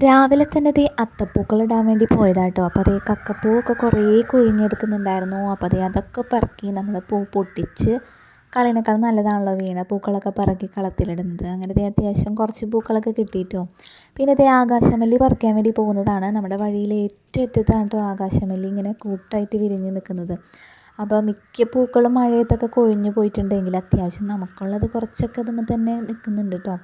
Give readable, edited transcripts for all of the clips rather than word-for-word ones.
രാവിലെ തന്നെ ദേ അത്തപ്പൂക്കളിടാൻ വേണ്ടി പോയതാട്ടോ. അപ്പോൾ അതേ കക്കപ്പൂവൊക്കെ കുറേ കൊഴിഞ്ഞെടുക്കുന്നുണ്ടായിരുന്നു. അപ്പോൾ അതേ അതൊക്കെ പറക്കി നമ്മൾ പൂ പൊട്ടിച്ച് കളയണേക്കാൾ നല്ലതാണല്ലോ വീണ പൂക്കളൊക്കെ പറക്കി കളത്തിലിടുന്നത്. അങ്ങനെ ദേ അത്യാവശ്യം കുറച്ച് പൂക്കളൊക്കെ കിട്ടിയിട്ടോ. പിന്നെ ദേ ആകാശമല്ലി പറിക്കാൻ വേണ്ടി പോകുന്നതാണ്. നമ്മുടെ വഴിയിലെ ഏറ്റവും അറ്റത്താണ് കേട്ടോ ആകാശമല്ലി ഇങ്ങനെ കൂട്ടായിട്ട് വിരിഞ്ഞ് നിൽക്കുന്നത്. അപ്പോൾ മിക്ക പൂക്കളും മഴയത്തൊക്കെ കൊഴിഞ്ഞു പോയിട്ടുണ്ടെങ്കിൽ അത്യാവശ്യം നമുക്കുള്ളത് കുറച്ചൊക്കെ അതുമ്പോൾ തന്നെ നിൽക്കുന്നുണ്ട് കേട്ടോ.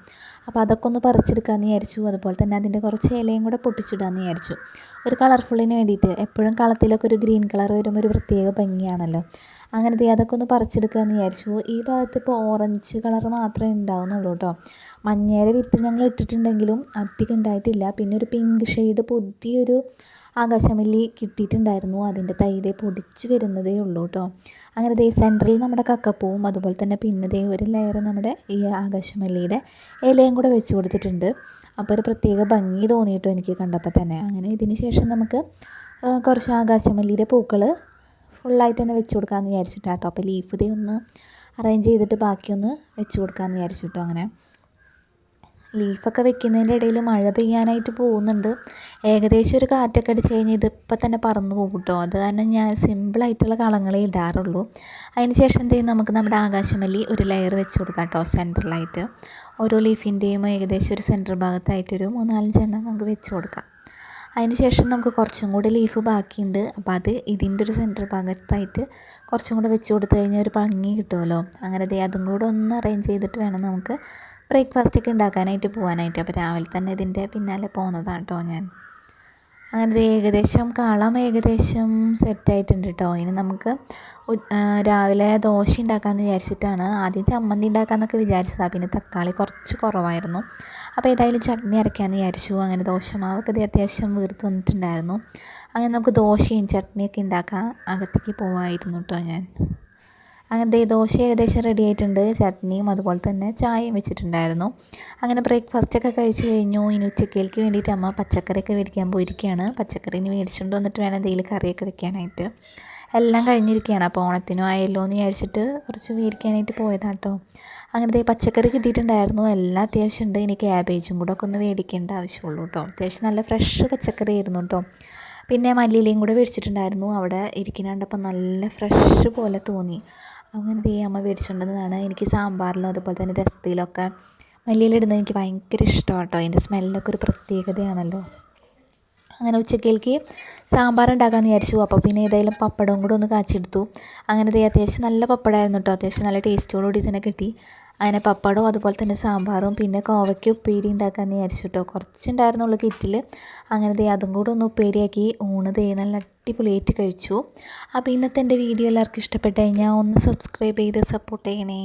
അപ്പോൾ അതൊക്കെ ഒന്ന് പറിച്ചെടുക്കാമെന്ന് വിചാരിച്ചു. അതുപോലെ തന്നെ അതിൻ്റെ കുറച്ച് ഇലയും കൂടെ പൊട്ടിച്ചിടാമെന്ന് വിചാരിച്ചു. ഒരു കളർഫുള്ളിന് വേണ്ടിയിട്ട് എപ്പോഴും കളത്തിലൊക്കെ ഒരു ഗ്രീൻ കളർ വരുമ്പോൾ ഒരു പ്രത്യേക ഭംഗിയാണല്ലോ. അങ്ങനത്തെ അതൊക്കെ ഒന്ന് പറിച്ചെടുക്കാമെന്ന് വിചാരിച്ചു. ഈ ഭാഗത്ത് ഇപ്പോൾ ഓറഞ്ച് കളർ മാത്രമേ ഉണ്ടാവുന്നുള്ളൂ കേട്ടോ. മഞ്ഞയുടെ വിത്ത് ഞങ്ങൾ ഇട്ടിട്ടുണ്ടെങ്കിലും അധികം ഉണ്ടായിട്ടില്ല. പിന്നെ ഒരു പിങ്ക് ഷെയ്ഡ് പുതിയൊരു ആകാശമല്ലി കിട്ടിയിട്ടുണ്ടായിരുന്നു. അതിൻ്റെ തൈ പൊടിച്ച് വരുന്നതേ ഉള്ളൂ കേട്ടോ. അങ്ങനെ ദേ സെൻറ്ററിൽ നമ്മുടെ കക്കപ്പൂവും അതുപോലെ തന്നെ പിന്നെ ദേ ഒരു ലെയർ നമ്മുടെ ഈ ആകാശമല്ലിയുടെ ഇലയും കൂടെ വെച്ച് കൊടുത്തിട്ടുണ്ട്. അപ്പോൾ ഒരു പ്രത്യേക ഭംഗി തോന്നിയിട്ടോ എനിക്ക് കണ്ടപ്പോൾ തന്നെ. അങ്ങനെ ഇതിന് ശേഷം നമുക്ക് കുറച്ച് ആകാശമല്ലിയുടെ പൂക്കൾ ഫുള്ളായിട്ട് തന്നെ വെച്ച് കൊടുക്കാമെന്ന് വിചാരിച്ചിട്ടാട്ടോ. അപ്പോൾ ലീഫ് ദേ ഒന്ന് അറേഞ്ച് ചെയ്തിട്ട് ബാക്കിയൊന്ന് വെച്ച് കൊടുക്കാമെന്ന് വിചാരിച്ചിട്ടോ. അങ്ങനെ ലീഫൊക്കെ വെക്കുന്നതിൻ്റെ ഇടയിൽ മഴ പെയ്യാനായിട്ട് പോകുന്നുണ്ട്. ഏകദേശം ഒരു കാറ്റൊക്കെ അടിച്ച് കഴിഞ്ഞാൽ ഇതിപ്പോൾ തന്നെ പറന്നു പോകും കേട്ടോ. അത് കാരണം ഞാൻ സിമ്പിളായിട്ടുള്ള കളങ്ങളെ ഇടാറുള്ളൂ. അതിന് ശേഷം എന്ത് ചെയ്യും, നമുക്ക് നമ്മുടെ ആകാശമല്ലി ഒരു ലെയർ വെച്ച് കൊടുക്കാം കേട്ടോ. സെൻറ്ററിലായിട്ട് ഓരോ ലീഫിൻ്റെയും ഏകദേശം ഒരു സെൻറ്റർ ഭാഗത്തായിട്ടൊരു 4-5 എണ്ണം നമുക്ക് വെച്ച് കൊടുക്കാം. അതിന് ശേഷം നമുക്ക് കുറച്ചും കൂടി ലീഫ് ബാക്കിയുണ്ട്. അപ്പോൾ അത് ഇതിൻ്റെ ഒരു സെൻറ്റർ ഭാഗത്തായിട്ട് കുറച്ചും കൂടെ വെച്ച് കൊടുത്തു കഴിഞ്ഞാൽ ഒരു ഭംഗി കിട്ടുമല്ലോ. അങ്ങനെ അതും കൂടെ ഒന്ന് അറേഞ്ച് ചെയ്തിട്ട് വേണം നമുക്ക് ബ്രേക്ക്ഫാസ്റ്റൊക്കെ ഉണ്ടാക്കാനായിട്ട് പോകാനായിട്ട്. അപ്പോൾ രാവിലെ തന്നെ ഇതിൻ്റെ പിന്നാലെ പോകുന്നതാണ് കേട്ടോ ഞാൻ. അങ്ങനെ ഏകദേശം കളം ഏകദേശം സെറ്റായിട്ടുണ്ട് കേട്ടോ. ഇനി നമുക്ക് രാവിലെ ദോശ ഉണ്ടാക്കാമെന്ന് വിചാരിച്ചിട്ടാണ്. ആദ്യം ചമ്മന്തി ഉണ്ടാക്കാമെന്നൊക്കെ വിചാരിച്ചതാണ്. പിന്നെ തക്കാളി കുറച്ച് കുറവായിരുന്നു. അപ്പോൾ ഏതായാലും ചട്നി അരയ്ക്കാമെന്ന് വിചാരിച്ചു. അങ്ങനെ ദോശമാവൊക്കെ ഇത് അത്യാവശ്യം വീർത്ത് വന്നിട്ടുണ്ടായിരുന്നു. അങ്ങനെ നമുക്ക് ദോശയും ചട്നിയൊക്കെ ഉണ്ടാക്കാൻ അകത്തേക്ക് പോകാമായിരുന്നു കേട്ടോ ഞാൻ. അങ്ങനെ ദോശ ഏകദേശം റെഡി ആയിട്ടുണ്ട്. ചട്നിയും അതുപോലെ തന്നെ ചായയും വെച്ചിട്ടുണ്ടായിരുന്നു. അങ്ങനെ ബ്രേക്ക്ഫാസ്റ്റൊക്കെ കഴിച്ച് കഴിഞ്ഞു. ഇനി ഉച്ചക്കേലേക്ക് വേണ്ടിയിട്ട് അമ്മ പച്ചക്കറിയൊക്കെ മേടിക്കാൻ പോയിരിക്കുകയാണ്. പച്ചക്കറി ഇനി മേടിച്ചുകൊണ്ട് വന്നിട്ട് വേണം എന്തെങ്കിലും കറിയൊക്കെ വെക്കാനായിട്ട്. എല്ലാം കഴിഞ്ഞിരിക്കുകയാണ്. അപ്പോൾ ഓണത്തിനും ആയല്ലോ എന്ന് വിചാരിച്ചിട്ട് കുറച്ച് മേടിക്കാനായിട്ട് പോയതാണ് കേട്ടോ. അങ്ങനെ പച്ചക്കറി കിട്ടിയിട്ടുണ്ടായിരുന്നു. എല്ലാം അത്യാവശ്യം ഉണ്ട്. ഇനി ക്യാബേജും കൂടെ ഒക്കെ ഒന്ന് മേടിക്കേണ്ട ആവശ്യമുള്ളൂ കേട്ടോ. അത്യാവശ്യം നല്ല ഫ്രഷ് പച്ചക്കറി ആയിരുന്നു കേട്ടോ. പിന്നെ മല്ലിയിലയും കൂടെ മേടിച്ചിട്ടുണ്ടായിരുന്നു. അവിടെ ഇരിക്കുന്നുണ്ടപ്പോൾ നല്ല ഫ്രഷ് പോലെ തോന്നി. അങ്ങനെ അമ്മ മേടിച്ചുകൊണ്ടതാണ്. എനിക്ക് സാമ്പാറിലും അതുപോലെ തന്നെ രസത്തിലൊക്കെ മല്ലിയിലിടുന്നത് എനിക്ക് ഭയങ്കര ഇഷ്ടമാണ് കേട്ടോ. അതിൻ്റെ സ്മെല്ലൊക്കെ ഒരു പ്രത്യേകതയാണല്ലോ. അങ്ങനെ ഉച്ചക്കേലേക്ക് സാമ്പാർ ഉണ്ടാക്കാമെന്ന് വിചാരിച്ചു. അപ്പോൾ പിന്നെ ഏതായാലും പപ്പടവും കൂടെ ഒന്ന് കാച്ചെടുത്തു. അങ്ങനെ അത്യാവശ്യം നല്ല പപ്പടമായിരുന്നു കേട്ടോ. അത്യാവശ്യം നല്ല ടേസ്റ്റോടുകൂടി തന്നെ കിട്ടി. അങ്ങനെ പപ്പടവും അതുപോലെ തന്നെ സാമ്പാറും പിന്നെ കോവയ്ക്ക് ഉപ്പേരി ഉണ്ടാക്കാമെന്ന് വിചാരിച്ചു കേട്ടോ. കുറച്ചുണ്ടായിരുന്നുള്ളൂ കിറ്റിൽ. അങ്ങനെ അതും കൂടെ ഒന്ന് ഉപ്പേരിയാക്കി ഊണ് നല്ല അടിപൊളിയായിട്ട് കഴിച്ചു. അപ്പോൾ ഇന്നത്തെ എൻ്റെ വീഡിയോ എല്ലാവർക്കും ഇഷ്ടപ്പെട്ട് കഴിഞ്ഞാൽ ഒന്ന് സബ്സ്ക്രൈബ് ചെയ്ത് സപ്പോർട്ട് ചെയ്യണേ.